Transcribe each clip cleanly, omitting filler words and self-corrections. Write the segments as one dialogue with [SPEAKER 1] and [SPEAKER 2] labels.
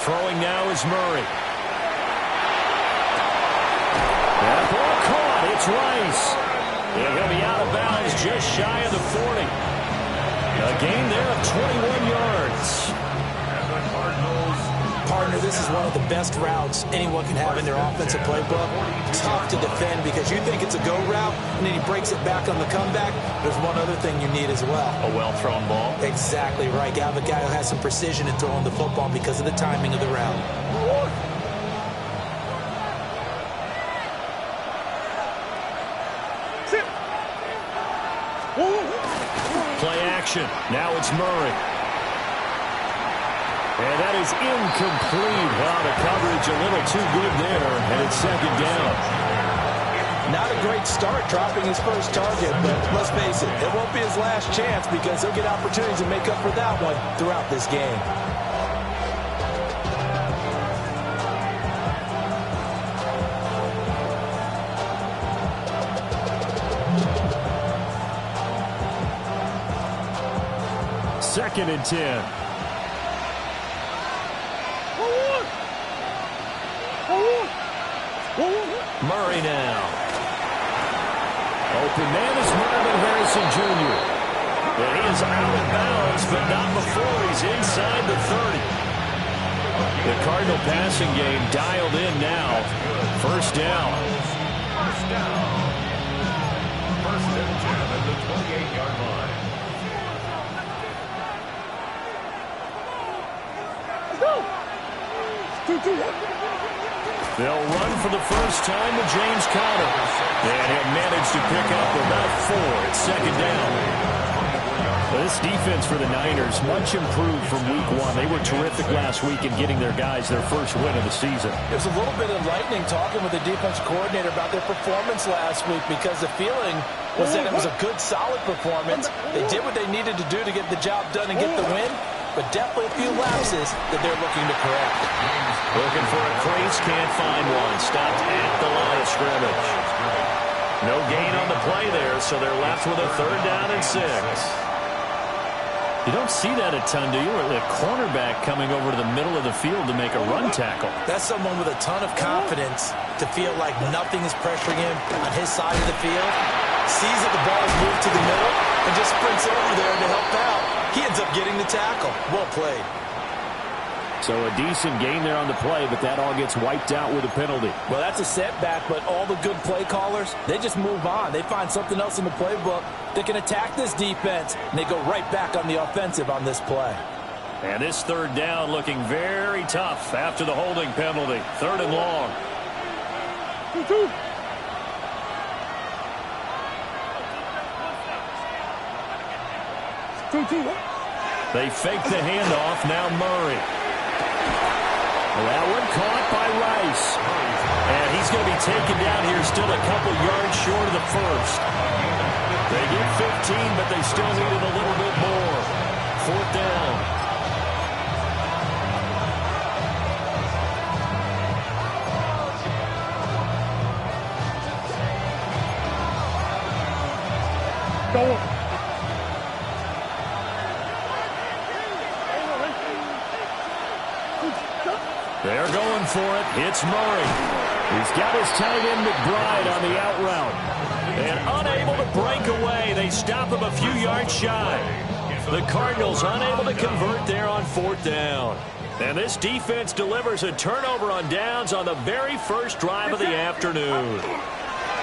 [SPEAKER 1] Throwing now is Murray. That ball caught. It's Rice. And he'll be out of bounds just shy of the 40. A gain there of 21 yards.
[SPEAKER 2] Partner, this is one of the best routes anyone can have in their offensive playbook. Tough to defend because you think it's a go route, and then he breaks it back on the comeback. There's one other thing you need as well.
[SPEAKER 1] A well-thrown ball.
[SPEAKER 2] Exactly right. You have a guy who has some precision in throwing the football because of the timing of the route.
[SPEAKER 1] Play action. Now it's Murray. And that is incomplete. Wow, the coverage a little too good there, and it's second down.
[SPEAKER 2] Not a great start dropping his first target, but let's face it, it won't be his last chance because he'll get opportunities to make up for that one throughout this game.
[SPEAKER 1] Second and 10. Murray now. Open man is Marvin Harrison Jr. And he is out of bounds, but not before he's inside the 30. The Cardinal passing game dialed in now. First down.
[SPEAKER 3] First down. First and 10 at the 28-yard line.
[SPEAKER 1] They'll run for the first time with James Conner. And he'll manage to pick up about 4 at second down. This defense for the Niners, much improved from week 1. They were terrific last week in getting their guys their first win of the season.
[SPEAKER 2] It was a little bit enlightening talking with the defense coordinator about their performance last week because the feeling was that it was a good, solid performance. They did what they needed to do to get the job done and get the win, but definitely a few lapses that they're looking to correct.
[SPEAKER 1] Looking for a crease, can't find one. Stopped at the line of scrimmage. No gain on the play there, so they're left with a third down and 6. You don't see that a ton, do you? Or the cornerback coming over to the middle of the field to make a run tackle.
[SPEAKER 2] That's someone with a ton of confidence to feel like nothing is pressuring him on his side of the field. Sees that the ball is moved to the middle and just sprints over there to help out. He ends up getting the tackle. Well played.
[SPEAKER 1] So a decent gain there on the play, but that all gets wiped out with a penalty.
[SPEAKER 2] Well, that's a setback, but all the good play callers, they just move on. They find something else in the playbook that can attack this defense, and they go right back on the offensive on this play.
[SPEAKER 1] And this third down looking very tough after the holding penalty. Third and long. They fake the handoff. Now Murray. That one caught by Rice. And he's going to be taken down here still a couple yards short of the first. They get 15, but they still need it a little bit more. Fourth down. They're going for it. It's Murray. He's got his tight end McBride on the out route. And unable to break away. They stop him a few yards shy. The Cardinals unable to convert there on fourth down. And this defense delivers a turnover on downs on the very first drive of the afternoon.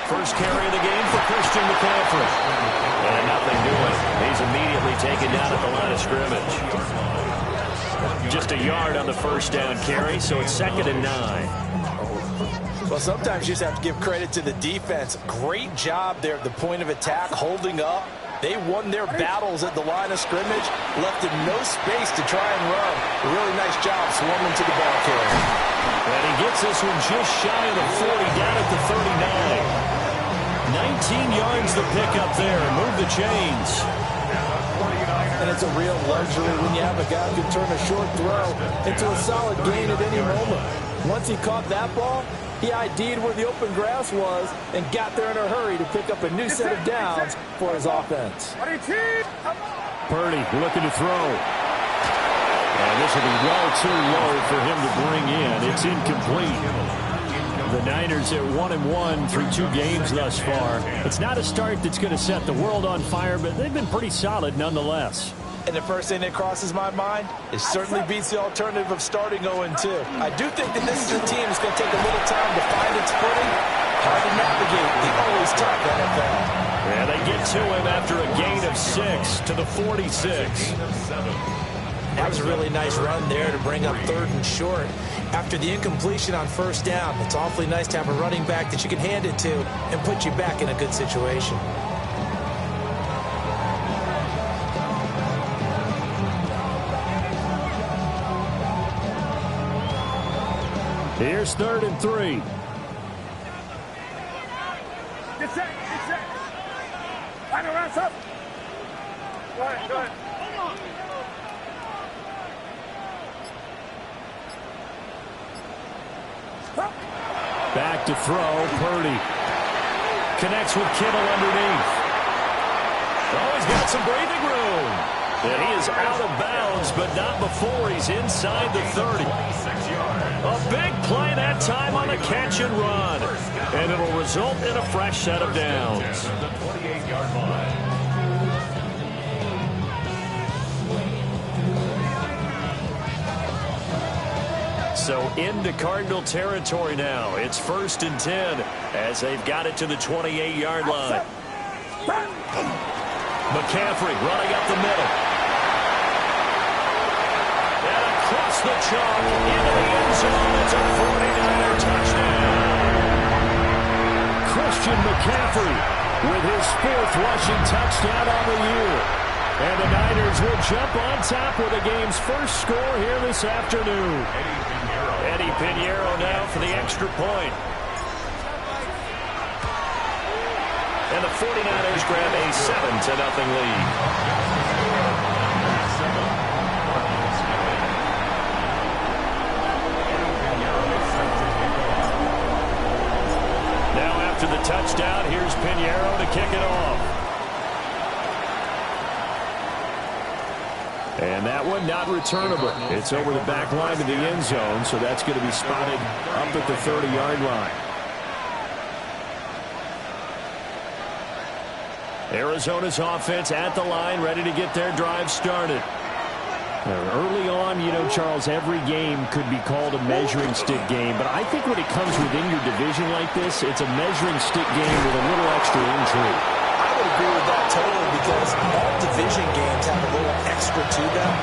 [SPEAKER 1] First carry of the game for Christian McCaffrey. And nothing doing. He's immediately taken down at the line of scrimmage. Just a yard on the first down carry, so it's second and 9.
[SPEAKER 2] Well, sometimes you just have to give credit to the defense. Great job there at the point of attack, holding up. They won their battles at the line of scrimmage, left him no space to try and run. A really nice job swarming to the ball carrier.
[SPEAKER 1] And he gets this one just shy of the 40, down at the 39. 19 yards the pickup there. Move the chains.
[SPEAKER 2] And it's a real luxury when you have a guy who can turn a short throw into a solid gain at any moment. Once he caught that ball, he ID'd where the open grass was and got there in a hurry to pick up a new set of downs for his offense.
[SPEAKER 1] Purdy looking to throw. And this will be well too low for him to bring in. It's incomplete. The Niners at 1-1 through 2 games thus far. It's not a start that's going to set the world on fire, but they've been pretty solid nonetheless.
[SPEAKER 2] And the first thing that crosses my mind, it certainly beats the alternative of starting 0-2. I do think that this is a team that's going to take a little time to find its footing. Hard to navigate the always tough NFL.
[SPEAKER 1] Yeah, they get to him after a gain of 6 to the 46.
[SPEAKER 2] That was a really nice run there to bring up 3rd and short. After the incompletion on 1st down, it's awfully nice to have a running back that you can hand it to and put you back in a good situation.
[SPEAKER 1] Here's 3rd and 3.
[SPEAKER 4] Get set, get set. Line around, up. Go ahead, go ahead.
[SPEAKER 1] Back to throw, Purdy. Connects with Kittle underneath. Oh, he's got some breathing room. And he is out of bounds, but not before he's inside the 30. A big play that time on the catch and run. And it'll result in a fresh set of downs.
[SPEAKER 3] The 28-yard line.
[SPEAKER 1] So into Cardinal territory now. It's 1st and 10 as they've got it to the 28-yard line. McCaffrey running up the middle. And across the chalk into the end zone. It's a 49er touchdown. Christian McCaffrey with his 4th rushing touchdown on the year. And the Niners will jump on top with the game's first score here this afternoon. Eddie Pinheiro now for the extra point. And the 49ers grab a 7-0 lead. Now after the touchdown, here's Pinheiro to kick it off. And that one not returnable. It's over the back line of the end zone, so that's going to be spotted up at the 30-yard line. Arizona's offense at the line, ready to get their drive started. Early on, you know, Charles, every game could be called a measuring stick game, but I think when it comes within your division like this, it's a measuring stick game with a little extra intrigue.
[SPEAKER 2] I would agree with that totally because all division games have a little extra to them.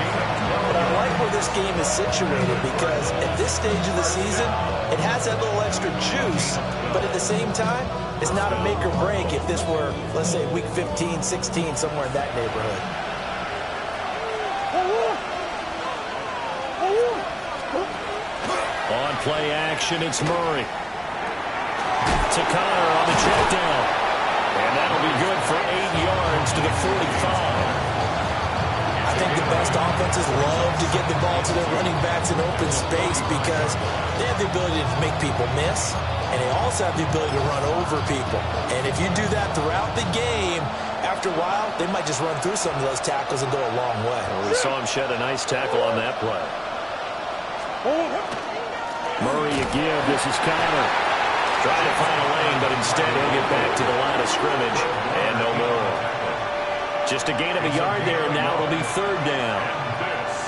[SPEAKER 2] But I like where this game is situated because at this stage of the season, it has that little extra juice, but at the same time, it's not a make or break if this were, let's say, week 15, 16, somewhere in that neighborhood.
[SPEAKER 1] On play action, it's Murray. To Connor on the check down. And that'll be good for 8 yards to the 45.
[SPEAKER 2] I think the best offenses love to get the ball to their running backs in open space because they have the ability to make people miss, and they also have the ability to run over people. And if you do that throughout the game, after a while, they might just run through some of those tackles and go a long way.
[SPEAKER 1] Well, we saw him shed a nice tackle on that play. Murray again. This is Connor. Trying to find a lane, but instead he'll get back to the line of scrimmage. And no more. Just a gain of a yard there, and now it'll be 3rd down.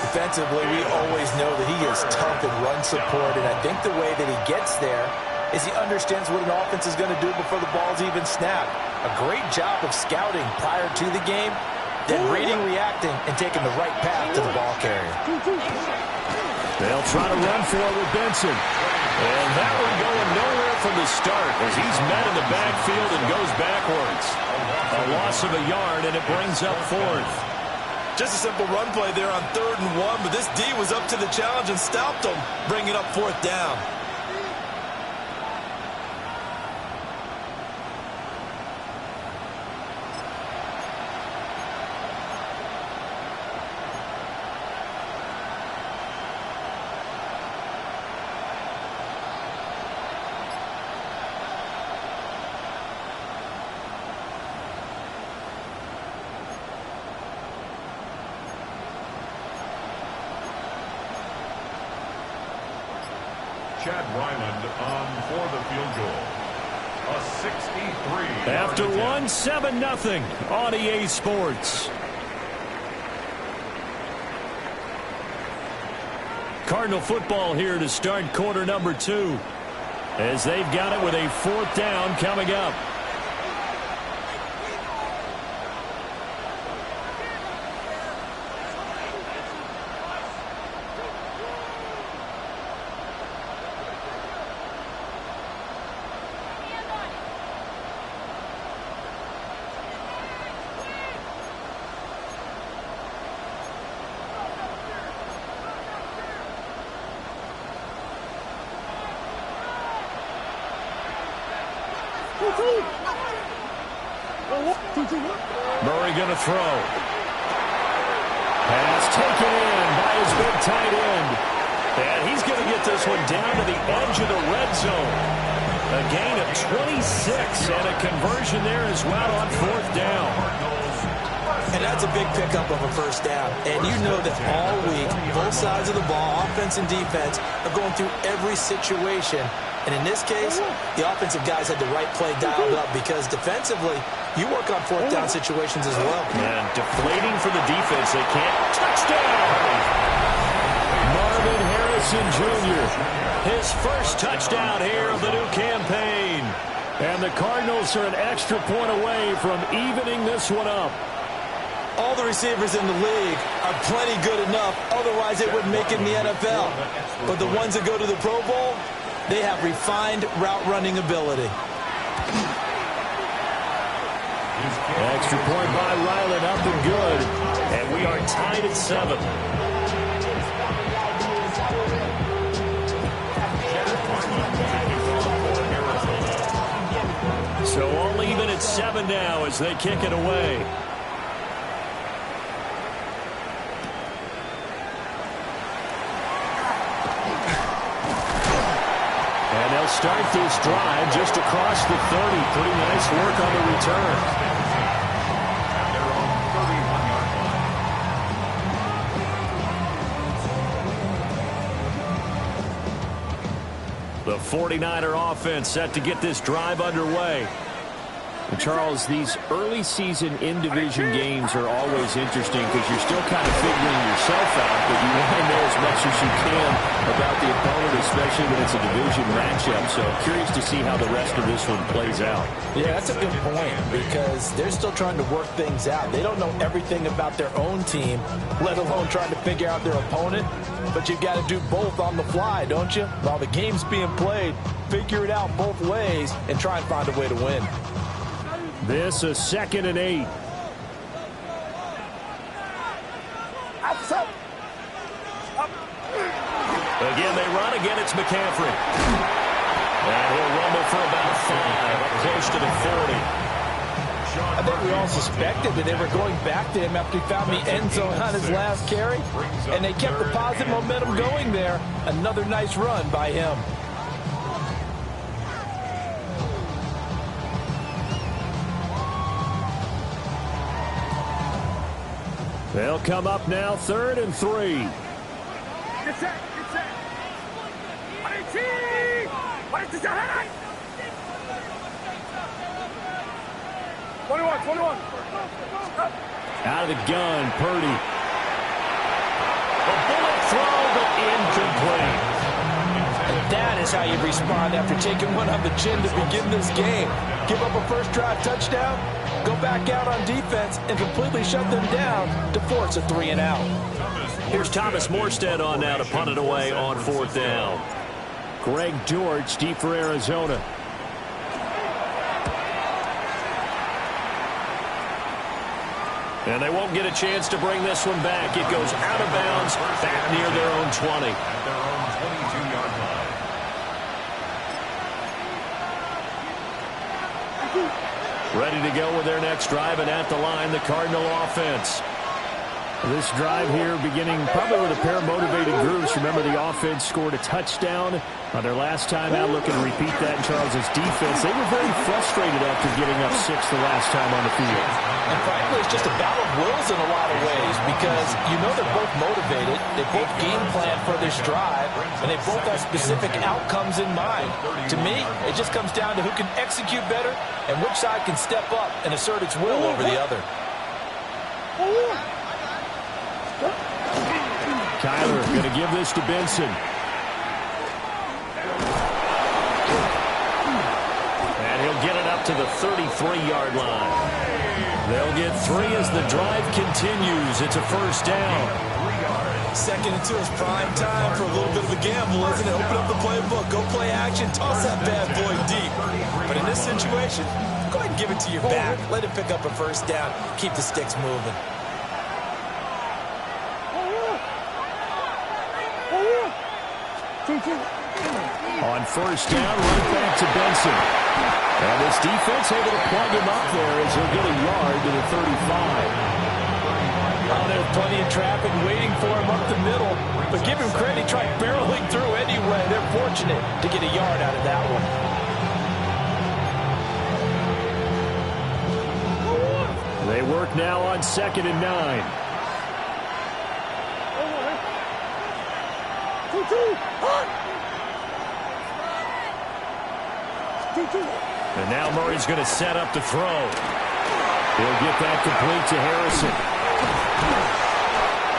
[SPEAKER 2] Defensively, we always know that he is tough in run support, and I think the way that he gets there is he understands what an offense is going to do before the ball's even snapped. A great job of scouting prior to the game, then reading, reacting, and taking the right path to the ball carrier.
[SPEAKER 1] They'll try to run for it with Benson. And that one going nowhere from the start as he's met in the backfield and goes backwards. A loss of a yard, and it brings up 4th.
[SPEAKER 2] Just a simple run play there on 3rd and 1, but this D was up to the challenge and stopped him, bringing up 4th down.
[SPEAKER 3] Chad Ryland on for the field goal. A 63.
[SPEAKER 1] After one, 7-0 on EA Sports. Cardinal football here to start quarter number 2, as they've got it with a 4th down coming up. Murray going to throw. Pass taken in by his big tight end. And he's going to get this one down to the edge of the red zone. A gain of 26 and a conversion there as well on 4th down.
[SPEAKER 2] And that's a big pickup of a first down. And you know that all week, both sides of the ball, offense and defense, are going through every situation. And in this case, the offensive guys had the right play dialed up because defensively, you work on 4th down situations as well.
[SPEAKER 1] And deflating for the defense. They can't. Touchdown! Marvin Harrison Jr. His first touchdown here of the new campaign. And the Cardinals are an extra point away from evening this one up.
[SPEAKER 2] All the receivers in the league are plenty good enough. Otherwise, they wouldn't make it in the NFL. But the ones that go to the Pro Bowl, they have refined route running ability.
[SPEAKER 1] Extra point by Ryland, up and good. And we are tied at 7. So all even at 7 now as they kick it away. And they'll start this drive just across the 30. Pretty nice work on the return. The 49er offense set to get this drive underway. And Charles, these early season in-division games are always interesting because you're still kind of figuring yourself out, but you want to know as much as you can about the opponent, especially when it's a division matchup. So curious to see how the rest of this one plays out.
[SPEAKER 2] Yeah, that's a good point because they're still trying to work things out. They don't know everything about their own team, let alone trying to figure out their opponent. But you've got to do both on the fly, don't you? While the game's being played, figure it out both ways and try and find a way to win.
[SPEAKER 1] This a 2nd and 8. Again, they run. Again, it's McCaffrey. And he'll rumble for about 5, up close to the 40.
[SPEAKER 2] I think we all suspected that they were going back to him after he found the end zone on his last carry. And they kept the positive momentum going there. Another nice run by him.
[SPEAKER 1] They'll come up now 3rd and 3.
[SPEAKER 4] Get set. 21.
[SPEAKER 1] Out of the gun, Purdy. A bullet throw, but incomplete.
[SPEAKER 2] And that is how you respond after taking one on the chin to begin this game. Give up a first drive touchdown, go back out on defense, and completely shut them down to force a 3 and out.
[SPEAKER 1] Here's Thomas Morstead on now to punt it away on 4th down. Greg George, deep for Arizona. And they won't get a chance to bring this one back. It goes out of bounds back near their own 20.
[SPEAKER 3] At their own 22-yard line.
[SPEAKER 1] Ready to go with their next drive, and at the line, the Cardinal offense. This drive here beginning probably with a pair of motivated groups. Remember, the offense scored a touchdown on their last time out. Looking to repeat that in Charles' defense. They were very frustrated after giving up 6 the last time on the field.
[SPEAKER 2] And frankly, it's just a battle of wills in a lot of ways because you know they're both motivated. They both game plan for this drive, and they both have specific outcomes in mind. To me, it just comes down to who can execute better and which side can step up and assert its will over the other.
[SPEAKER 1] Kyler going to give this to Benson. And he'll get it up to the 33-yard line. They'll get 3 as the drive continues. It's a first down.
[SPEAKER 2] 2nd and 2 is prime time for a little bit of a gamble, isn't it? Open up the playbook, go play action, toss that bad boy deep. But in this situation, go ahead and give it to your back. Let him pick up a first down. Keep the sticks moving.
[SPEAKER 1] On first down, right back to Benson. And this defense able to plug him up there as he'll get a yard to the 35.
[SPEAKER 2] Oh, there's plenty of traffic waiting for him up the middle. But give him credit, he tried barreling through anyway. They're fortunate to get a yard out of that one.
[SPEAKER 1] They work now on 2nd and 9. And now Murray's going to set up to throw. He'll get that complete to Harrison.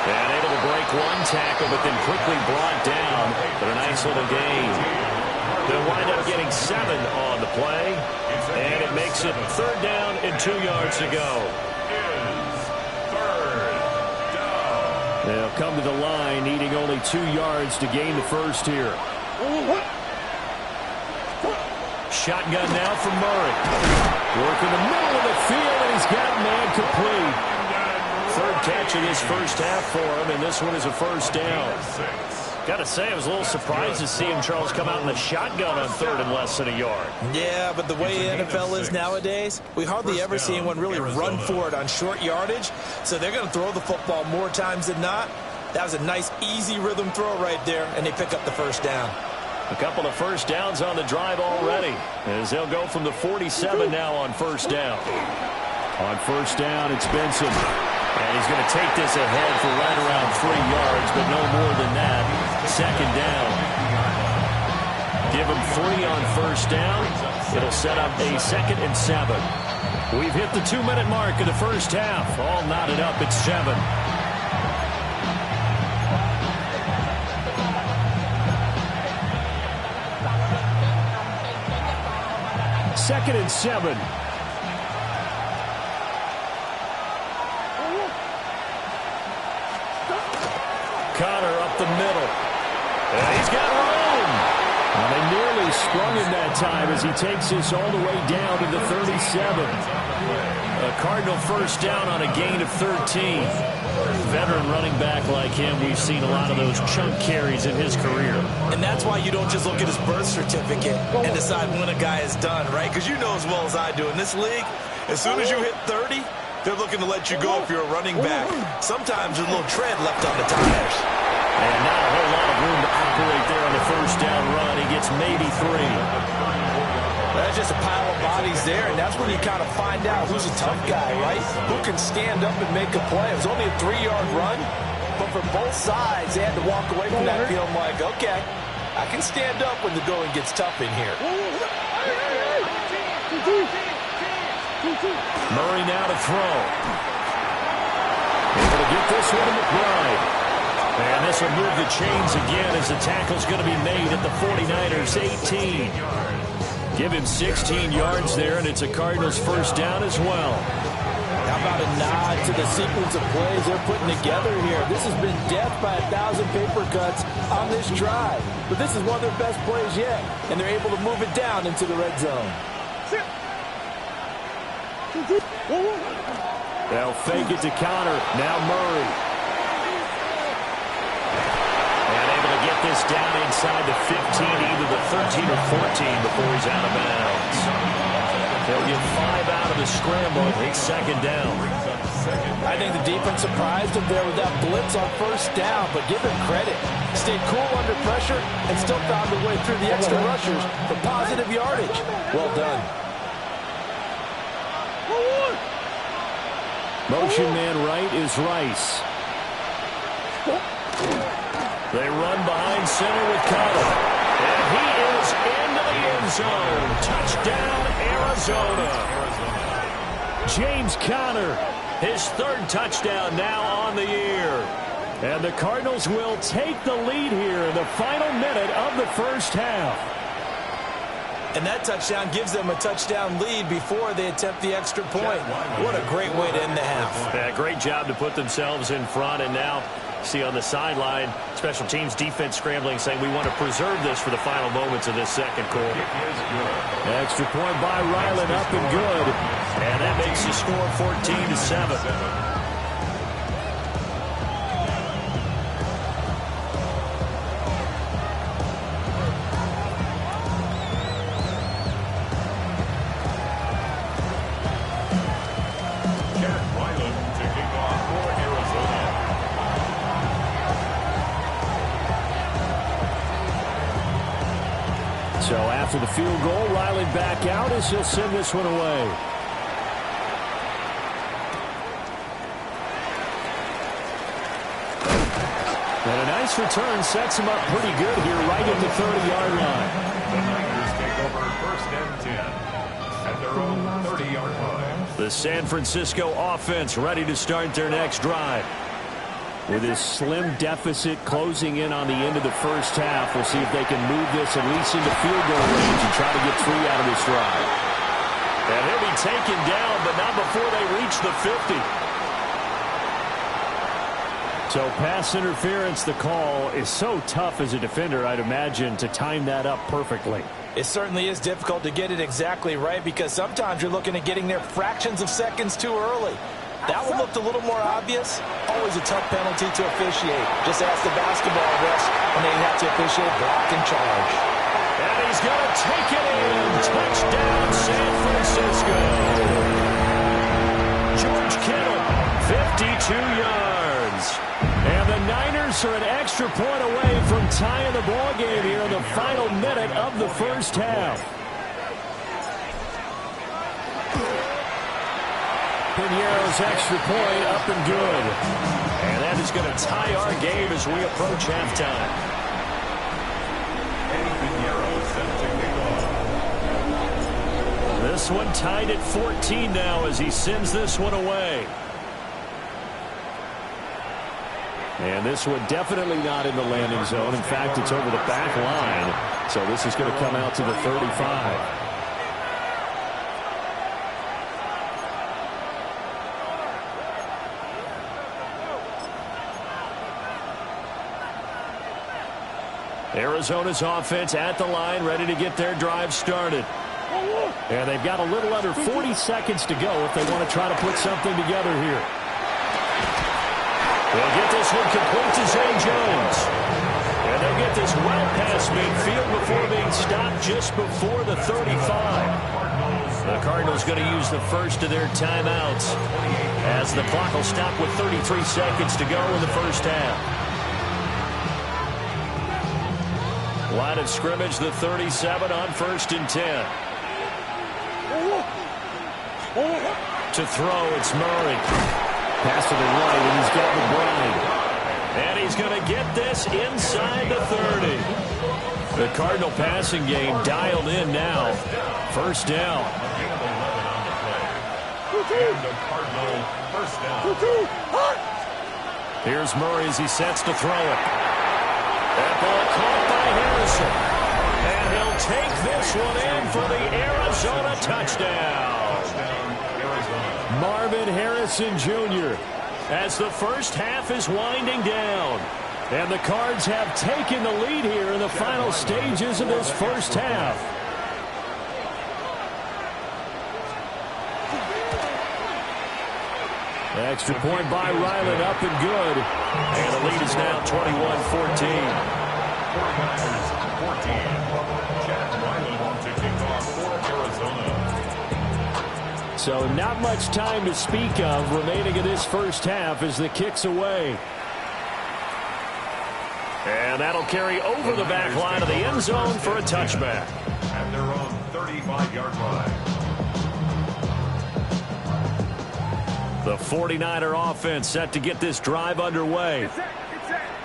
[SPEAKER 1] And able to break one tackle, but then quickly brought down for a nice little gain. They'll wind up getting 7 on the play. And it makes it 3rd down and 2 yards to go. They'll come to the line, needing only 2 yards to gain the first here. Shotgun now from Murray. Work in the middle of the field, and he's got man complete. 3rd catch of this first half for him, and this one is a first down. Got to say, I was a little surprised to see him, Charles, come out in the shotgun on 3rd and less than a yard.
[SPEAKER 2] Yeah, but the way NFL is nowadays, we hardly ever see anyone really run for it on short yardage. So they're going to throw the football more times than not. That was a nice, easy rhythm throw right there, and they pick up the first down.
[SPEAKER 1] A couple of first downs on the drive already, as they'll go from the 47 now on first down. On first down, it's Benson. And he's going to take this ahead for right around 3 yards, but no more than that. 2nd down. Give him 3 on first down. It'll set up a 2nd and 7. We've hit the 2-minute mark of the first half. All knotted up at 7. 2nd and 7. Connor up the middle. And he's got room. And they nearly sprung him that time as he takes this all the way down to the 37. A Cardinal first down on a gain of 13. Veteran running back like him, we've seen a lot of those chunk carries in his career.
[SPEAKER 2] And that's why you don't just look at his birth certificate and decide when a guy is done, right? Because you know as well as I do, in this league, as soon as you hit 30, they're looking to let you go if you're a running back. Sometimes there's a little tread left on the tires.
[SPEAKER 1] And not a whole lot of room to operate there on the first down run. He gets maybe 3.
[SPEAKER 2] That's just a pile of bodies there, and that's when you kind of find out who's a tough guy, right? Who can stand up and make a play. It was only a 3-yard run, but for both sides, they had to walk away from that feeling like, okay, I can stand up when the going gets tough in here.
[SPEAKER 1] Murray now to throw. Able to get this one to McBride. And this will move the chains again as the tackle's going to be made at the 49ers 18. Give him 16 yards there, and it's a Cardinals first down as well.
[SPEAKER 2] How about a nod to the sequence of plays they're putting together here? This has been death by 1,000 paper cuts on this drive. But this is one of their best plays yet, and they're able to move it down into the red zone.
[SPEAKER 1] They'll fake it to Connor. Now Murray. And able to get this down inside the 15, either the 13 or 14 before he's out of bounds. They'll get 5 out of the scramble. It takes second down.
[SPEAKER 2] I think the defense surprised him there with that blitz on first down, but give him credit. Stayed cool under pressure and still found a way through the extra rushers for positive yardage. Well done.
[SPEAKER 1] Motion man right is Rice. They run behind center with Conner. And he is into the end zone. Touchdown, Arizona. James Conner, his 3rd touchdown now on the year. And the Cardinals will take the lead here in the final minute of the first half.
[SPEAKER 2] And that touchdown gives them a touchdown lead before they attempt the extra point. What a great way to end the half.
[SPEAKER 1] Yeah, great job to put themselves in front. And now, see on the sideline, special teams defense scrambling, saying we want to preserve this for the final moments of this second quarter. Extra point by Ryland, up and good. And that makes the score 14-7. So after the field goal, Riley back out as he'll send this one away. And a nice return sets him up pretty good here right at the 30-yard line.
[SPEAKER 3] The Niners take over 1st and 10 at their own 30-yard line.
[SPEAKER 1] The San Francisco offense ready to start their next drive. With his slim deficit closing in on the end of the first half, we'll see if they can move this at least into field goal range and try to get 3 out of this drive. And he'll be taken down, but not before they reach the 50. So pass interference, the call is so tough as a defender, I'd imagine, to time that up perfectly.
[SPEAKER 2] It certainly is difficult to get it exactly right because sometimes you're looking at getting there fractions of seconds too early. That one looked a little more obvious. Always a tough penalty to officiate. Just ask the basketball refs when they have to officiate block and charge.
[SPEAKER 1] And he's going to take it in. Touchdown, San Francisco. George Kittle, 52 yards. And the Niners are an extra point away from tying the ball game here in the final minute of the first half. Pinero's extra point up and good. And that is going to tie our game as we approach halftime.
[SPEAKER 3] Eddie Pinheiro set to kick off.
[SPEAKER 1] This one tied at 14 now as he sends this one away. And this one definitely not in the landing zone. In fact, it's over the back line. So this is going to come out to the 35. Arizona's offense at the line, ready to get their drive started. And they've got a little under 40 seconds to go if they want to try to put something together here. They'll get this one complete to Zay Jones. And they'll get this well past midfield before being stopped just before the 35. The Cardinals going to use the first of their timeouts as the clock will stop with 33 seconds to go in the first half. Line of scrimmage, the 37 on 1st and 10. To throw, it's Murray. Pass to the right, and he's got McBride. And he's going to get this inside the 30. The Cardinal passing game dialed in now. First down.
[SPEAKER 3] And the Cardinal first down.
[SPEAKER 1] Here's Murray as he sets to throw it. That ball caught by Harrison. And he'll take this one in for the Arizona touchdown. Marvin Harrison Jr. as the first half is winding down. And the Cards have taken the lead here in the final stages of this first half. Extra point by Ryland, up and good. And the lead is now 21-14.
[SPEAKER 3] 49ers 14. Chad Ryland to kick off for Arizona.
[SPEAKER 1] So not much time to speak of remaining in this first half as the kick's away. And that'll carry over the back line of the end zone for a touchback.
[SPEAKER 3] At their own 35-yard line.
[SPEAKER 1] The 49er offense set to get this drive underway.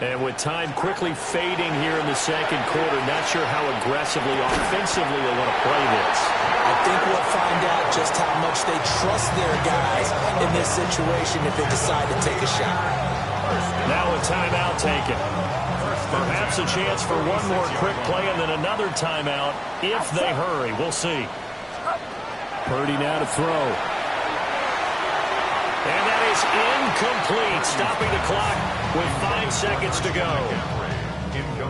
[SPEAKER 1] And with time quickly fading here in the second quarter, not sure how aggressively, offensively they want to play this.
[SPEAKER 2] I think we'll find out just how much they trust their guys in this situation if they decide to take a shot.
[SPEAKER 1] Now a timeout taken. Perhaps a chance for one more quick play and then another timeout if they hurry. We'll see. Purdy now to throw. And that is incomplete, stopping the clock with 5 seconds to go.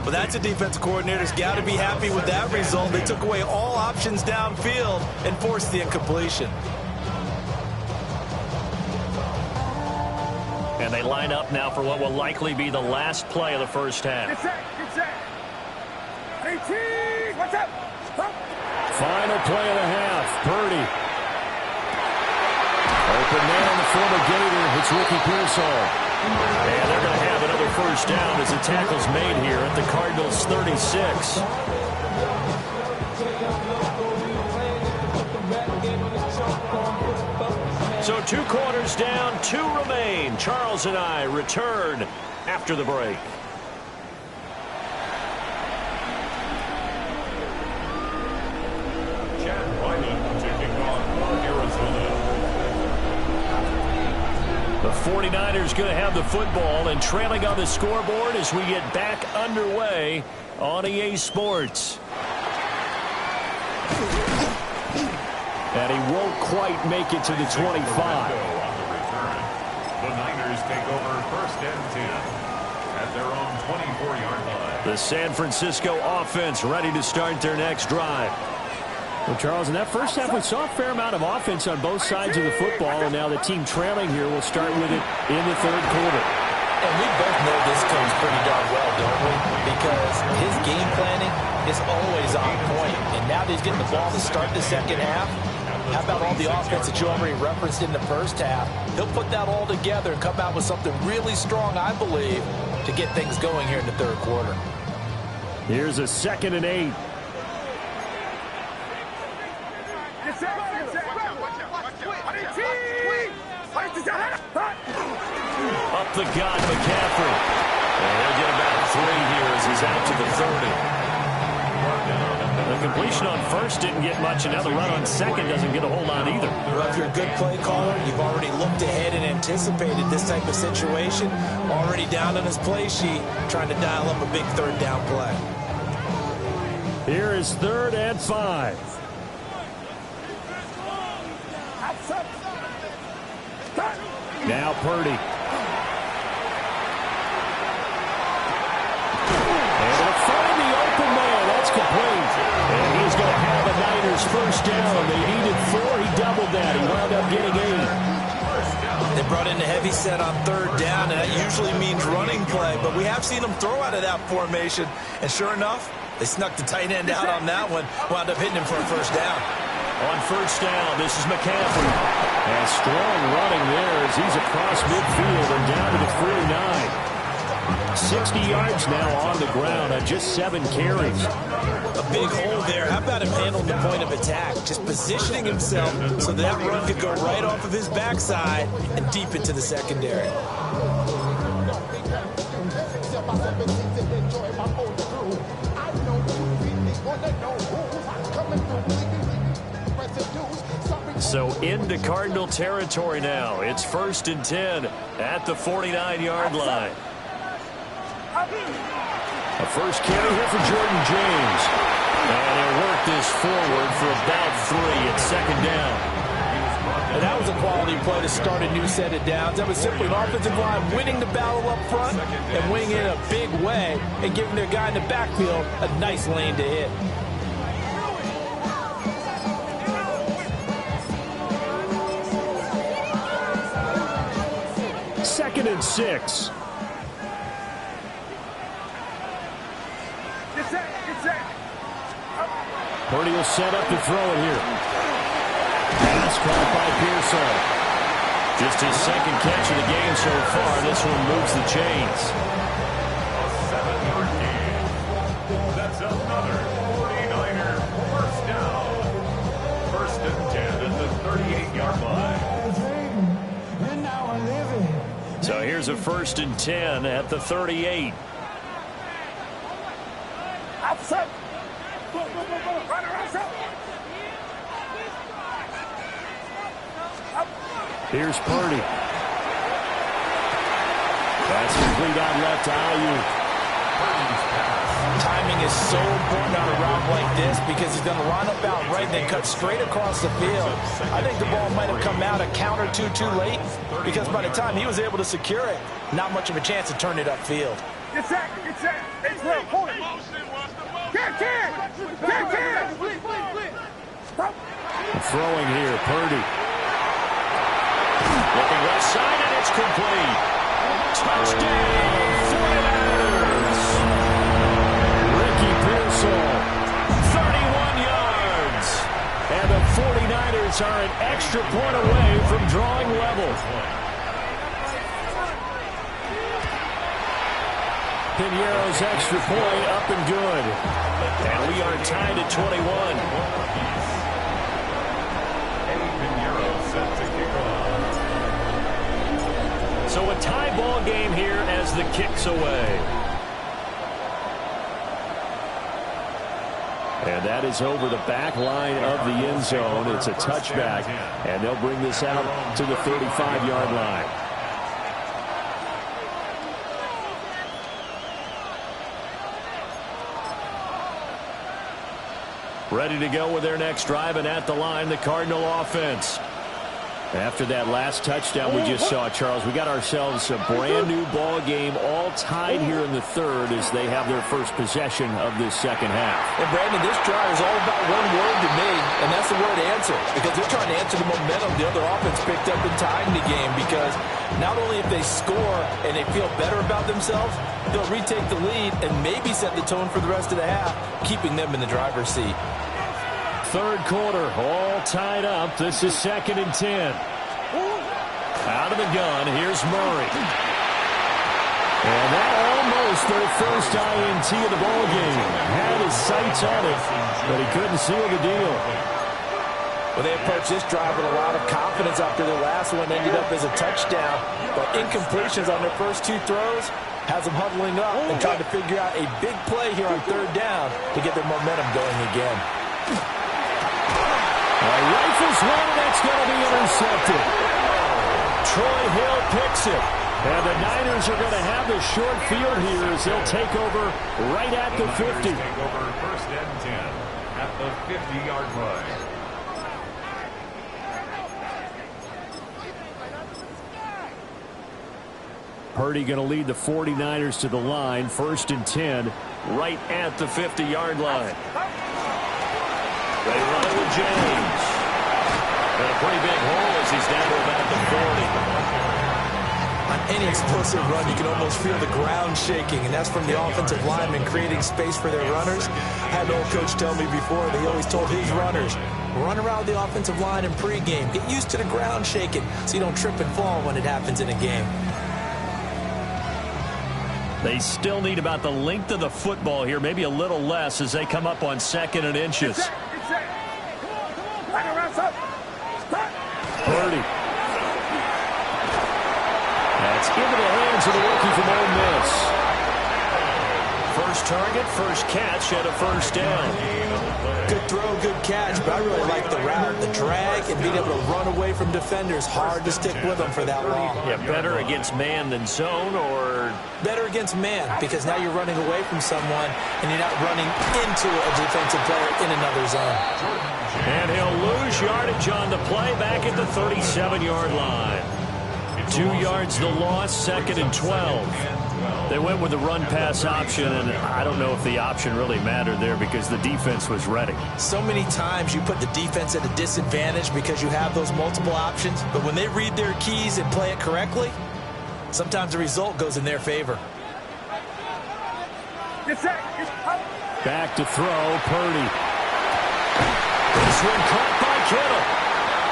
[SPEAKER 2] Well, that's a defensive coordinator's got to be happy with that result. They took away all options downfield and forced the incompletion.
[SPEAKER 1] And they line up now for what will likely be the last play of the first half. Final play of the half. Purdy. Open man on the former Gator. It's Ricky Pearsall. And they're going to have another first down as the tackle's made here at the Cardinals' 36. So 2 quarters down, 2 remain. Charles and I return after the break.
[SPEAKER 3] Chad Whiting taking on Arizona.
[SPEAKER 1] The 49ers going to have the football and trailing on the scoreboard as we get back underway on EA Sports. And he won't quite make it to the 25.
[SPEAKER 3] The Niners take over first and 10 at their own 24-yard line.
[SPEAKER 1] The San Francisco offense ready to start their next drive. Well, Charles, in that first half, we saw a fair amount of offense on both sides of the football, and now the team trailing here will start with it in the third quarter.
[SPEAKER 2] And we both know this comes pretty darn well, don't we? Because his game planning is always on point. And now that he's getting the ball to start the second half, how about all the offense that you already referenced in the first half? He'll put that all together and come out with something really strong, I believe, to get things going here in the third quarter.
[SPEAKER 1] Here's a 2nd and 8. Up the gut, McCaffrey. And he'll get about 3 here as he's out to the 30. The completion on first didn't get much, and now the run on second doesn't get a whole lot either.
[SPEAKER 2] Well, if you're a good play caller, you've already looked ahead and anticipated this type of situation. Already down on his play sheet, trying to dial up a big third down play.
[SPEAKER 1] Here is 3rd and 5. Now Purdy. And they'll find the open man. That's complete. And he's going to have a Niners first down. They needed 4. He doubled that. He wound up getting 8.
[SPEAKER 2] They brought in the heavy set on 3rd down, and that usually means running play. But we have seen them throw out of that formation. And sure enough, they snuck the tight end out on that one. Wound up hitting him for a first down.
[SPEAKER 1] On first down, this is McCaffrey. And strong running there as he's across midfield and down to the 49. 60 yards now on the ground on just 7 carries.
[SPEAKER 2] A big hole there. How about him handling the point of attack? Just positioning himself so that run could go right off of his backside and deep into the secondary.
[SPEAKER 1] So into Cardinal territory now. It's 1st and 10 at the 49-yard line. A first carry here for Jordan James. And he'll work this forward for about 3 at 2nd down.
[SPEAKER 2] And that was a quality play to start a new set of downs. That was simply an offensive line winning the battle up front and winning in a big way and giving their guy in the backfield a nice lane to hit.
[SPEAKER 1] 2nd and 6. Purdy will set up to throw it here. Pass caught by Pearsall. Just his second catch of the game so far. This one moves the chains.
[SPEAKER 3] A 7-yard gain. That's another 49er first down. First and 10 at the 38-yard line.
[SPEAKER 1] So here's a first and 10 at the 38.
[SPEAKER 4] Outside. Run around, up.
[SPEAKER 1] Here's Purdy. That's complete out left to Ayuk.
[SPEAKER 2] Timing is so important on a route like this because he's going to line up out right and then cut straight across the field. I think the ball might have come out a count or two too late because by the time he was able to secure it, not much of a chance to turn it upfield.
[SPEAKER 4] Get set. Get set. It's real. Hold it. Kid. Stop.
[SPEAKER 1] Throwing here, Purdy. Looking left side, and it's complete. Touchdown, 49ers. Ricky Pearsall, 31 yards. And the 49ers are an extra point away from drawing level. Piñeiro's extra point up and good. And we are tied at 21. So a tie ball game here as the kick's away. And that is over the back line of the end zone. It's a touchback, and they'll bring this out to the 35-yard line. Ready to go with their next drive, and at the line, the Cardinal offense. After that last touchdown we just saw, Charles, we got ourselves a brand-new ball game, all tied here in the third as they have their first possession of this second half.
[SPEAKER 2] And, Brandon, this drive is all about one word to me, and that's the word answer, because they're trying to answer the momentum the other offense picked up in tying the game, because not only if they score and they feel better about themselves, they'll retake the lead and maybe set the tone for the rest of the half, keeping them in the driver's seat.
[SPEAKER 1] Third quarter, all tied up. This is 2nd and 10. Out of the gun, here's Murray. And that almost their first INT of the ball game. Had his sights on it, but he couldn't seal the deal.
[SPEAKER 2] Well, they approached this drive with a lot of confidence after their last one ended up as a touchdown. But incompletions on their first two throws has them huddling up and trying to figure out a big play here on third down to get their momentum going again.
[SPEAKER 1] Rifles one, and that's going to be intercepted. Troy Hill picks it. And the Niners are going to have the short field here as they'll take over right at the 50.
[SPEAKER 3] Take over first and 10 at the 50-yard line.
[SPEAKER 1] Purdy going to lead the 49ers to the line. 1st and 10 right at the 50-yard line. They run it with James. And a pretty big hole as he's down to about the 40.
[SPEAKER 2] On any explosive run, you can almost feel the ground shaking, and that's from the offensive linemen creating space for their runners. I had an old coach tell me before that he always told his runners, run around the offensive line in pregame. Get used to the ground shaking so you don't trip and fall when it happens in a game.
[SPEAKER 1] They still need about the length of the football here, maybe a little less as they come up on 2nd and inches. Purdy. That's into the hands of the rookie from Ole Miss. First target, first catch, and a first down.
[SPEAKER 2] Good throw, good catch, but I really like the route, the drag, and being able to run away from defenders. Hard to stick with them for that long.
[SPEAKER 1] Yeah, better against man than zone, or?
[SPEAKER 2] Better against man, because now you're running away from someone, and you're not running into a defensive player in another zone.
[SPEAKER 1] And he'll lose yardage on the play back at the 37-yard line. 2 yards the loss, 2nd and 12. They went with the run-pass option, and I don't know if the option really mattered there because the defense was ready.
[SPEAKER 2] So many times you put the defense at a disadvantage because you have those multiple options, but when they read their keys and play it correctly, sometimes the result goes in their favor.
[SPEAKER 1] Back to throw, Purdy. This one caught by Kittle.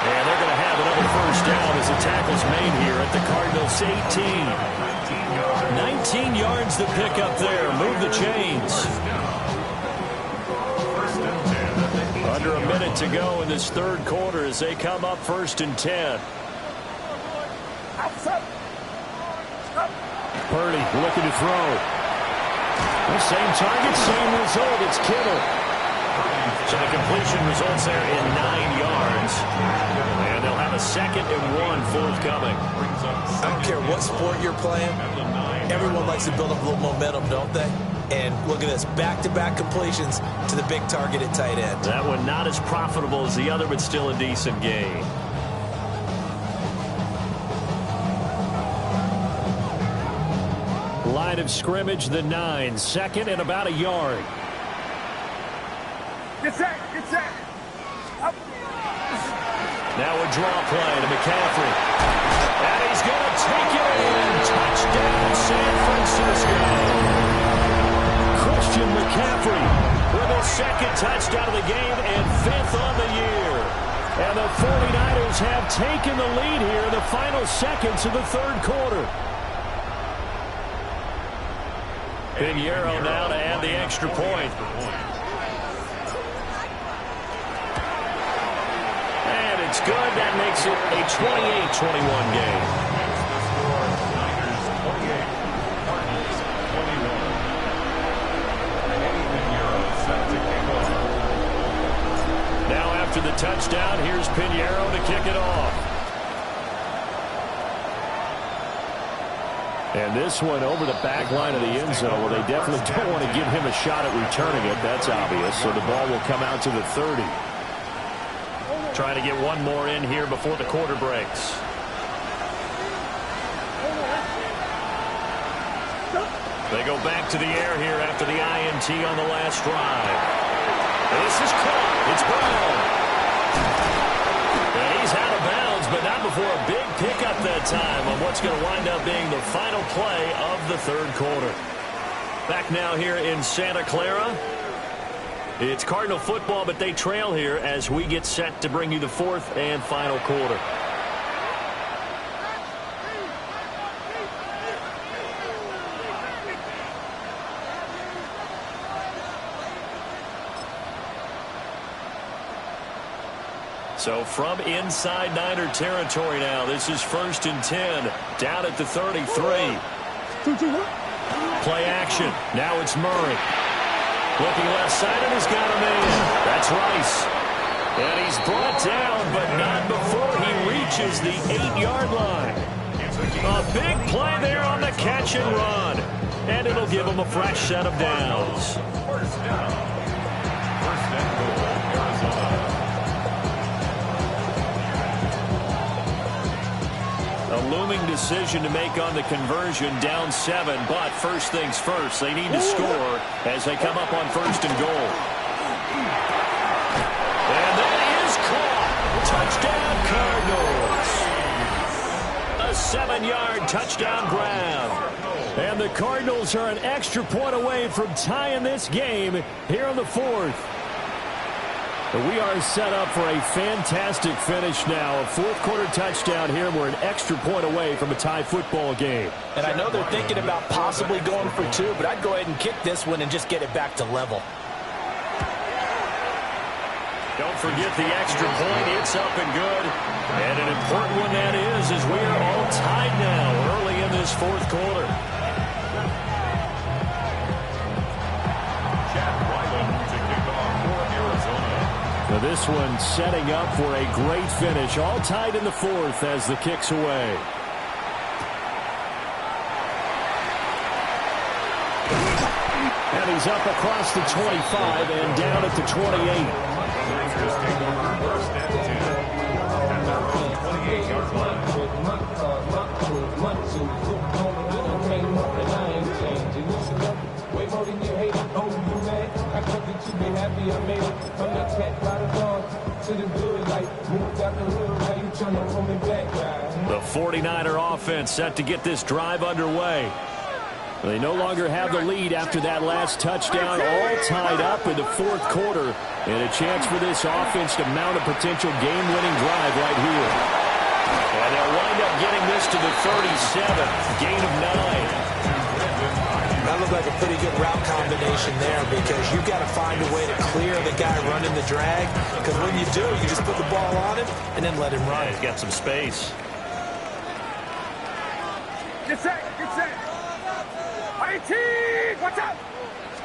[SPEAKER 1] And they're going to have another first down as the tackle's made here at the Cardinals' 18. 19 yards to pick up there. Move the chains. Under a minute to go in this third quarter as they come up 1st and 10. Purdy looking to throw. The same target, same result. It's Kittle. So the completion results there in 9 yards. And they'll have a 2nd and 1 forthcoming.
[SPEAKER 2] I don't care what sport you're playing. Everyone likes to build up a little momentum, don't they? And look at this, back-to-back completions to the big target at tight end.
[SPEAKER 1] That one not as profitable as the other, but still a decent gain. Line of scrimmage, the 9. 2nd and about a yard.
[SPEAKER 4] Get set. Up.
[SPEAKER 1] Now a draw play to McCaffrey. And he's going to take it in. Touchdown, San Francisco. Christian McCaffrey with his 2nd touchdown of the game and 5th on the year. And the 49ers have taken the lead here in the final seconds of the third quarter. Pinheiro now to add the extra point. And it's good. That makes it a 28-21 game. Now after the touchdown, here's Pinheiro to kick it off. And this one over the back line of the end zone. Well, they definitely don't want to give him a shot at returning it. That's obvious. So the ball will come out to the 30. Trying to get one more in here before the quarter breaks. They go back to the air here after the INT on the last drive. This is caught. It's Brown. And he's out of bounds, but not before a big pickup that time on what's going to wind up being the final play of the third quarter. Back now here in Santa Clara. It's Cardinal football, but they trail here as we get set to bring you the 4th and final quarter. So from inside Niner territory now, this is 1st and 10, down at the 33. Play action. Now it's Murray. Looking left side, and he's got a man. That's Rice. And he's brought down, but not before he reaches the 8-yard line. A big play there on the catch and run. And it'll give him a fresh set of downs.
[SPEAKER 3] First down. 1st and goal, Arizona.
[SPEAKER 1] A looming decision to make on the conversion, down 7, but first things first, they need to score as they come up on 1st and goal. And that is caught. Touchdown, Cardinals. A 7-yard touchdown grab. And the Cardinals are an extra point away from tying this game here in the 4th. We are set up for a fantastic finish now. A 4th quarter touchdown here. We're an extra point away from a tie football game.
[SPEAKER 2] And I know they're thinking about possibly going for 2, but I'd go ahead and kick this one and just get it back to level.
[SPEAKER 1] Don't forget the extra point. It's up and good. And an important one that is, as we are all tied now early in this 4th quarter. Now this one setting up for a great finish. All tied in the 4th as the kick's away. And he's up across the 25 and down at the 28. The 49er offense set to get this drive underway. They no longer have the lead after that last touchdown, all tied up in the fourth quarter. And a chance for this offense to mount a potential game-winning drive right here. And they'll wind up getting this to the 37, gain of 9.
[SPEAKER 2] That looked like a pretty good route combination there because you've got to find a way to clear the guy running the drag. Because when you do, you just put the ball on him and then let him run.
[SPEAKER 1] He's got some space.
[SPEAKER 4] Get set, get set. IT, watch out.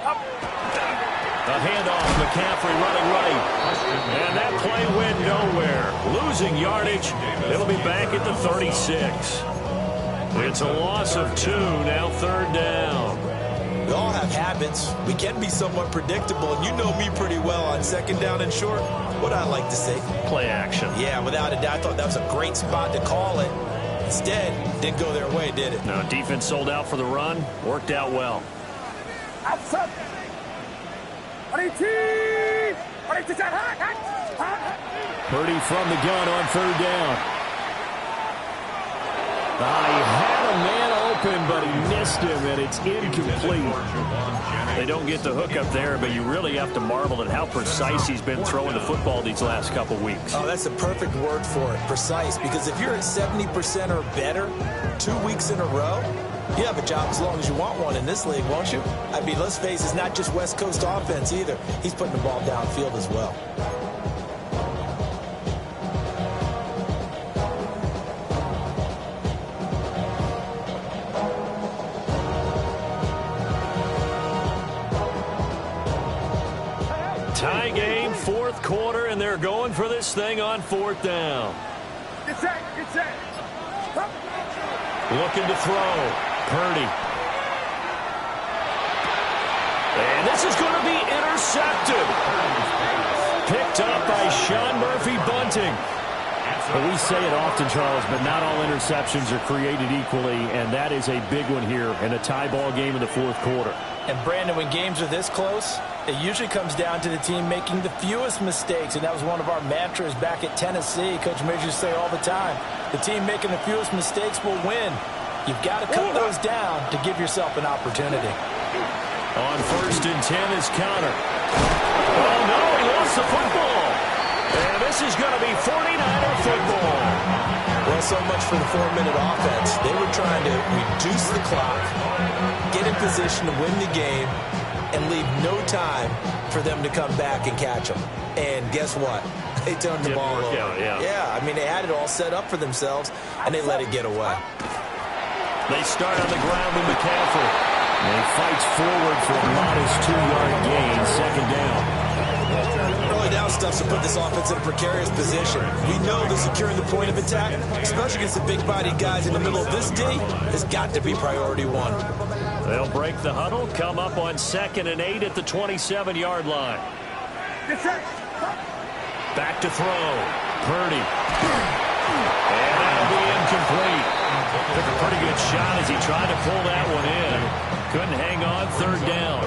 [SPEAKER 4] Up.
[SPEAKER 1] A handoff, McCaffrey running right. And that play went nowhere. Losing yardage. It'll be back at the 36. It's a loss of 2, now third down.
[SPEAKER 2] We all have habits. We can be somewhat predictable, and you know me pretty well on second down and short. What I like to say?
[SPEAKER 1] Play action.
[SPEAKER 2] Yeah, without a doubt. I thought that was a great spot to call it. Instead, didn't go their way, did it?
[SPEAKER 1] No, defense sold out for the run. Worked out well.
[SPEAKER 4] Outside. IT.
[SPEAKER 1] Purdy from the gun on third down. He had a man open, but he missed him, and it's incomplete. They don't get the hook up there, but you really have to marvel at how precise he's been throwing the football these last couple weeks.
[SPEAKER 2] Oh, that's a perfect word for it, precise, because if you're at 70% or better 2 weeks in a row, you have a job as long as you want one in this league, won't you? I mean, let's face it, it's not just West Coast offense either. He's putting the ball downfield as well.
[SPEAKER 1] Tie game, fourth quarter, and they're going for this thing on fourth down.
[SPEAKER 4] Get set, get set. Up.
[SPEAKER 1] Looking to throw. Purdy. And this is going to be intercepted. Picked up by Sean Murphy-Bunting. Well, we say it often, Charles, but not all interceptions are created equally, and that is a big one here in a tie ball game in the fourth quarter.
[SPEAKER 2] And, Brandon, when games are this close, it usually comes down to the team making the fewest mistakes, and that was one of our mantras back at Tennessee. Coach Major used to say all the time, the team making the fewest mistakes will win. You've got to cut those down to give yourself an opportunity.
[SPEAKER 1] On first and 10 is Conner. Oh, no, he lost the football. And this is going to be 49er football.
[SPEAKER 2] Well, so much for the 4-minute offense. They were trying to reduce the clock, get in position to win the game, and leave no time for them to come back and catch them. And guess what? They turned the ball over. Yeah, I mean, they had it all set up for themselves, and they let it get away.
[SPEAKER 1] They start on the ground with McCaffrey. And he fights forward for a modest 2-yard gain, second down.
[SPEAKER 2] Early down stuff to put this offense in a precarious position. We know that securing the point of attack, especially against the big-bodied guys in the middle of this D, has got to be priority one.
[SPEAKER 1] They'll break the huddle, come up on 2nd and 8 at the 27-yard line. Back to throw. Purdy. And that'll be incomplete. Took a pretty good shot as he tried to pull that one in. Couldn't hang on, third down.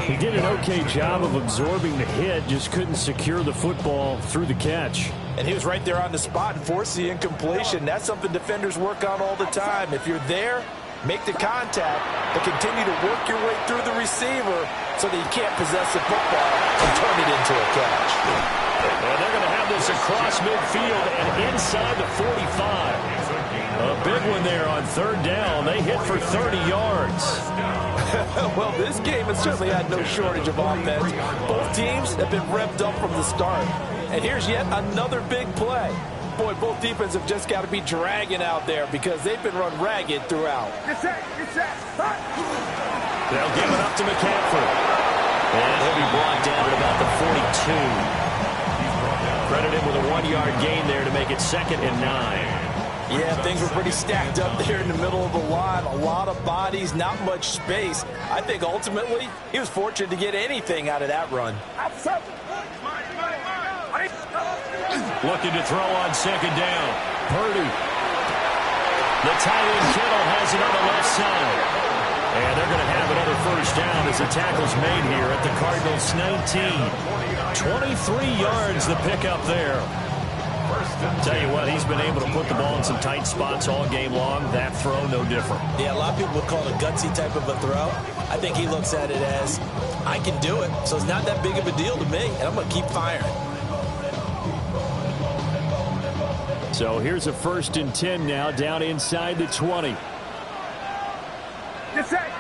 [SPEAKER 1] He did an okay job of absorbing the hit, just couldn't secure the football through the catch.
[SPEAKER 2] And he was right there on the spot and forced the incompletion. That's something defenders work on all the time. If you're there, make the contact, but continue to work your way through the receiver so that you can't possess the football and turn it into a catch.
[SPEAKER 1] And they're going to have this across midfield and inside the 45. A big one there on third down. They hit for 30 yards.
[SPEAKER 2] Well, this game has certainly had no shortage of offense. Both teams have been revved up from the start. And here's yet another big play. Boy, both defenses have just got to be dragging out there because they've been run ragged throughout.
[SPEAKER 4] Get set, get set.
[SPEAKER 1] They'll give it up to McCaffrey. And he'll be brought down at about the 42. Credit him with a 1-yard gain there to make it 2nd and 9.
[SPEAKER 2] Yeah, things were pretty stacked up there in the middle of the line. A lot of bodies, not much space. I think ultimately he was fortunate to get anything out of that run.
[SPEAKER 1] Looking to throw on 2nd down. Purdy. The tight end Kittle has it on the left side. And they're going to have another first down as the tackle's made here at the Cardinals' 19. 23 yards the pickup there. Tell you what, he's been able to put the ball in some tight spots all game long. That throw, no different.
[SPEAKER 2] Yeah, a lot of people would call it a gutsy type of a throw. I think he looks at it as, I can do it, so it's not that big of a deal to me, and I'm going to keep firing.
[SPEAKER 1] So here's a 1st and 10 now, down inside the 20.
[SPEAKER 4] Get set,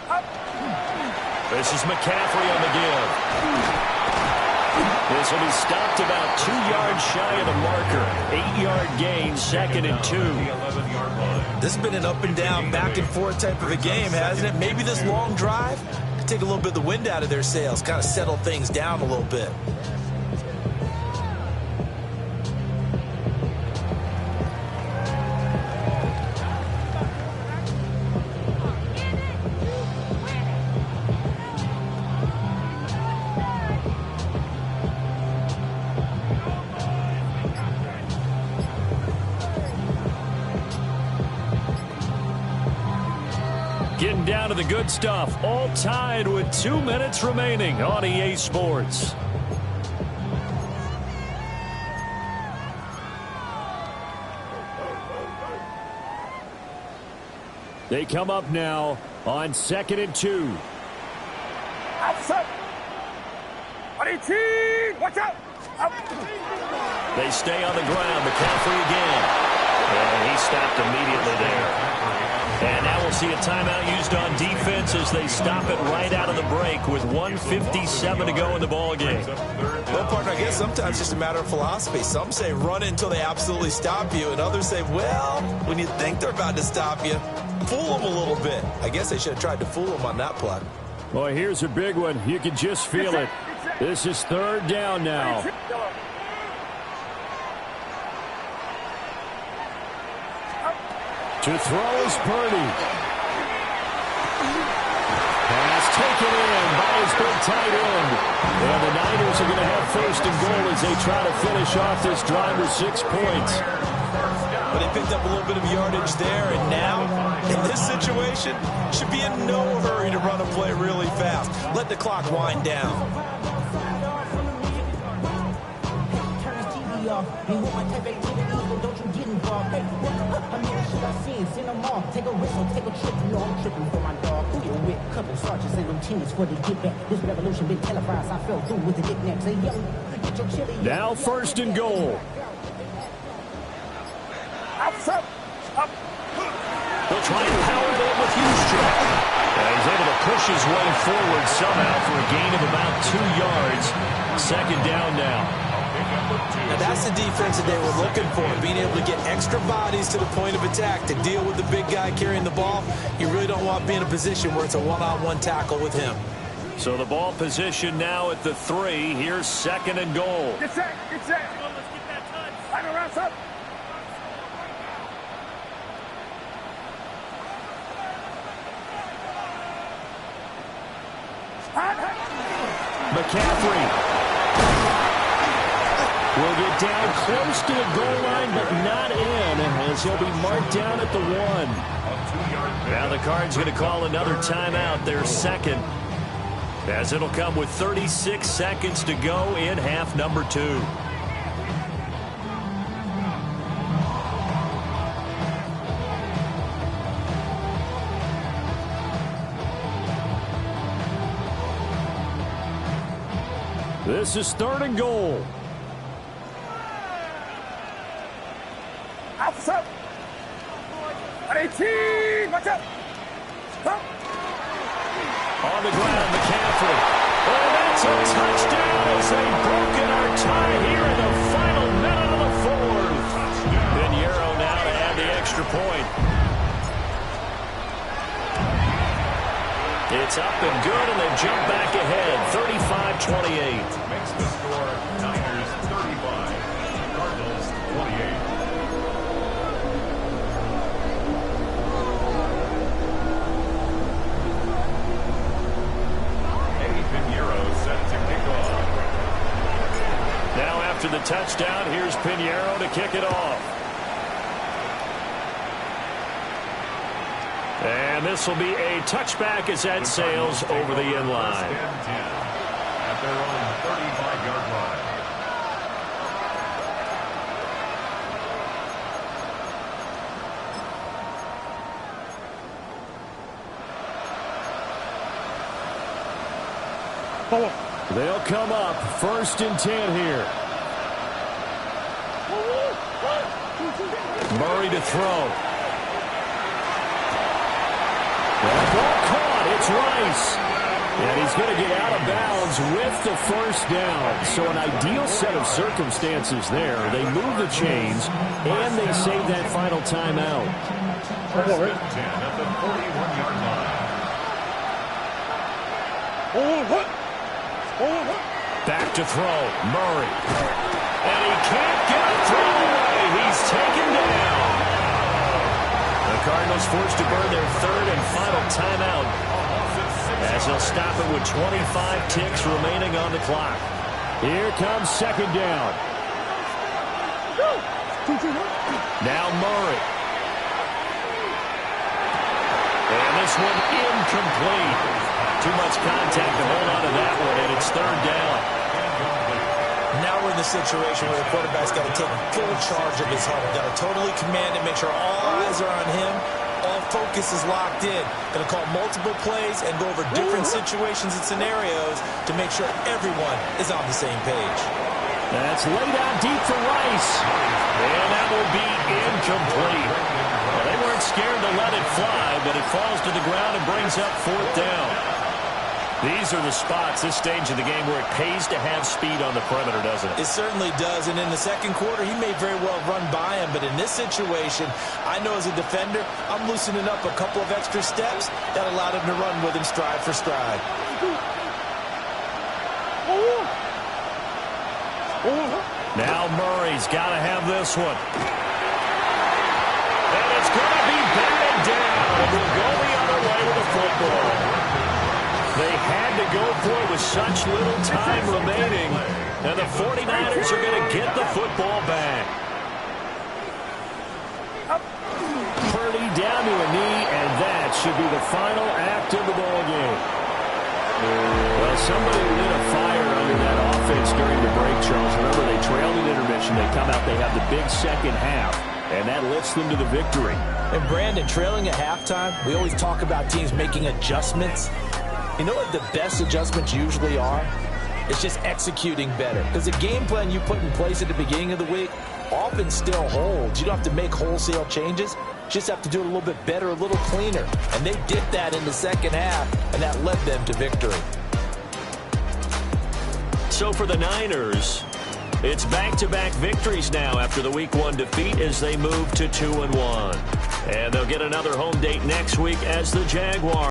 [SPEAKER 4] up.
[SPEAKER 1] This is McCaffrey on the give. This will be stopped about 2 yards shy of the marker. 8-yard gain, 2nd and 2.
[SPEAKER 2] This has been an up and down, back and forth type of a game, hasn't it? Maybe this long drive could take a little bit of the wind out of their sails, kind of settle things down a little bit.
[SPEAKER 1] Getting down to the good stuff. All tied with 2 minutes remaining on EA Sports. They come up now on 2nd and 2.
[SPEAKER 4] Outside. 18. Watch out. Up.
[SPEAKER 1] They stay on the ground. McCaffrey again. And he stopped immediately there. And now we'll see a timeout used on defense as they stop it right out of the break with 1:57 to go in the ball game.
[SPEAKER 2] Well, partner, I guess sometimes it's just a matter of philosophy. Some say run it until they absolutely stop you, and others say, well, when you think they're about to stop you, fool them a little bit. I guess they should have tried to fool them on that play.
[SPEAKER 1] Boy, here's a big one. You can just feel it. This is 3rd down now. To throw is Purdy. Pass taken in by his big tight end. And the Niners are going to have 1st and goal as they try to finish off this drive with 6 points.
[SPEAKER 2] But they picked up a little bit of yardage there, and now, in this situation, should be in no hurry to run a play really fast. Let the clock wind down.
[SPEAKER 5] Take a risk or take a trip. You know I'm tripping for my dog. Who you with? Couple sergeants and lieutenants for the get back. This revolution been televised. I fell through with the knickknacks. Hey, young, get your chili.
[SPEAKER 1] Now 1st and goal.
[SPEAKER 4] Outside. Up.
[SPEAKER 1] They'll try and power that with Houston. He's able to push his way forward somehow for a gain of about 2 yards. 2nd down now.
[SPEAKER 2] Now that's the defense that they were looking for, being able to get extra bodies to the point of attack to deal with the big guy carrying the ball. You really don't want to be in a position where it's a one-on-one tackle with him.
[SPEAKER 1] So the ball position now at the 3. Here's 2nd and goal.
[SPEAKER 4] Get set. Let's get that touch. Final rounds up.
[SPEAKER 1] McCaffrey will get down close to the goal line, but not in, as he'll be marked down at the 1. Now the Cards going to call another timeout, their 2nd, as it'll come with 36 seconds to go in half number 2. This is 3rd and goal.
[SPEAKER 4] Outside. 18. Watch out. Up.
[SPEAKER 1] On the ground, McCaffrey. And that's a touchdown as they've broken our tie here in the final minute of the 4th. Pinheiro now to add the extra point. It's up and good, and they jump back ahead, 35-28.
[SPEAKER 3] Makes the score Niners 35, Cardinals 28. Eddie Pinheiro set to kick off.
[SPEAKER 1] Now after the touchdown, here's Pinheiro to kick it off. And this will be a touchback as that sails over the end line.
[SPEAKER 3] At their own 35-yard line.
[SPEAKER 1] They'll come up 1st and 10 here. Murray to throw. That ball caught. It's Rice. And he's going to get out of bounds with the 1st down. So an ideal set of circumstances there. They move the chains, and they save that final timeout.
[SPEAKER 3] 1st and 10 at the 41-yard line.
[SPEAKER 1] Back to throw. Murray. And he can't get a throw away. He's taken down. The Cardinals forced to burn their 3rd and final timeout, as they'll stop it with 25 ticks remaining on the clock. Here comes 2nd down. Now Murray. And this one incomplete. Too much contact to hold on to that one, and it's 3rd down.
[SPEAKER 2] Now we're in the situation where the quarterback's got to take full charge of his huddle. Got to totally command it, make sure all eyes are on him. All focus is locked in. Going to call multiple plays and go over different situations and scenarios to make sure everyone is on the same page.
[SPEAKER 1] That's laid out deep for Rice. And that will be incomplete. Well, they weren't scared to let it fly, but it falls to the ground and brings up 4th down. These are the spots, this stage of the game, where it pays to have speed on the perimeter, doesn't it?
[SPEAKER 2] It certainly does, and in the 2nd quarter, he may very well run by him, but in this situation, I know as a defender, I'm loosening up a couple of extra steps that allowed him to run with him stride for stride.
[SPEAKER 1] Now Murray's got to have this one. And it's going to be batted down. We'll go the other way with the football. They had to go for it with such little time remaining, and the 49ers are going to get the football back. Purdy down to a knee, and that should be the final act of the ball game. Well, somebody lit a fire under that offense during the break, Charles. Remember, they trailed at intermission. They come out, they have the big 2nd half, and that lifts them to the victory.
[SPEAKER 2] And Brandon, trailing at halftime, we always talk about teams making adjustments. You know what the best adjustments usually are? It's just executing better. Because the game plan you put in place at the beginning of the week often still holds. You don't have to make wholesale changes. Just have to do it a little bit better, a little cleaner. And they did that in the 2nd half, and that led them to victory.
[SPEAKER 1] So for the Niners, it's back-to-back victories now after the Week 1 defeat as they move to 2-1. And they'll get another home date next week as the Jaguars.